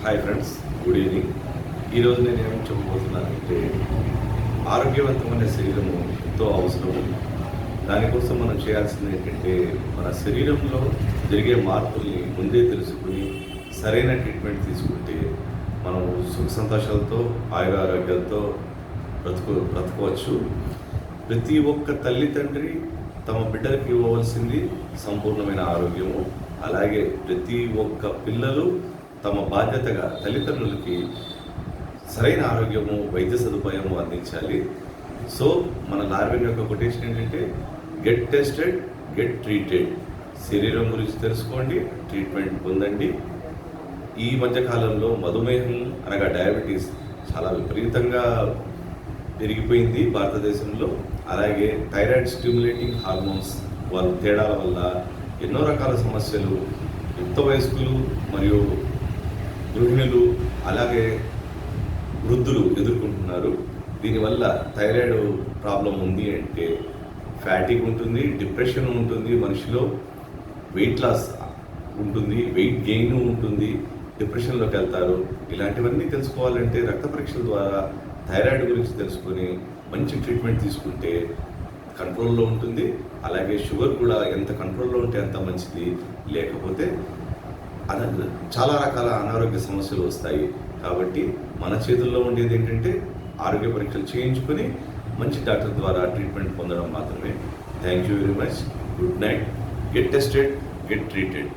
Hi friends, good evening. ఈరోజు నేను ఏం చెప్పబోతున్నానంటే, ఆరోగ్యవంతమైన శరీరము ఎంతో అవసరం. దానికోసం మనం చేయాల్సింది ఏంటంటే, మన శరీరంలో జరిగే మార్పుల్ని ముందే తెలుసుకుని సరైన ట్రీట్మెంట్ తీసుకుంటే మనం సుఖ సంతోషాలతో ఆయురారోగ్యాలతో బ్రతకవచ్చు. ప్రతి ఒక్క తల్లి తండ్రి తమ బిడ్డలకు ఇవ్వవలసింది సంపూర్ణమైన ఆరోగ్యము. అలాగే ప్రతి ఒక్క పిల్లలు తమ బాధ్యతగా తల్లిదండ్రులకి సరైన ఆరోగ్యము, వైద్య సదుపాయము అందించాలి. సో మన డార్విన్ యొక్క కొటేషన్ ఏంటంటే, గెట్ టెస్టెడ్, గెట్ ట్రీటెడ్. శరీరం గురించి తెలుసుకోండి, ట్రీట్మెంట్ పొందండి. ఈ మధ్యకాలంలో మధుమేహం అనగా డయాబెటీస్ చాలా విపరీతంగా పెరిగిపోయింది భారతదేశంలో. అలాగే థైరాయిడ్ స్టిమ్యులేటింగ్ హార్మోన్స్ వాళ్ళ తేడాల వల్ల ఎన్నో రకాల సమస్యలు యుక్త వయస్కులు మరియు గృహిణులు అలాగే వృద్ధులు ఎదుర్కొంటున్నారు. దీనివల్ల థైరాయిడ్ ప్రాబ్లం ఉంది అంటే ఫ్యాటిక్ ఉంటుంది, డిప్రెషన్ ఉంటుంది, మనిషిలో వెయిట్ లాస్ ఉంటుంది, వెయిట్ గెయిన్ ఉంటుంది, డిప్రెషన్లోకి వెళ్తారు. ఇలాంటివన్నీ తెలుసుకోవాలంటే రక్త పరీక్షల ద్వారా థైరాయిడ్ గురించి తెలుసుకొని మంచి ట్రీట్మెంట్ తీసుకుంటే కంట్రోల్లో ఉంటుంది. అలాగే షుగర్ కూడా ఎంత కంట్రోల్లో ఉంటే అంత మంచిది, లేకపోతే చాలా రకాల అనారోగ్య సమస్యలు వస్తాయి. కాబట్టి మన చేతుల్లో ఉండేది ఏంటంటే ఆరోగ్య పరీక్షలు చేయించుకొని మంచి డాక్టర్ ద్వారా ట్రీట్మెంట్ పొందడం మాత్రమే. Thank you very much. Good night. Get tested, get treated.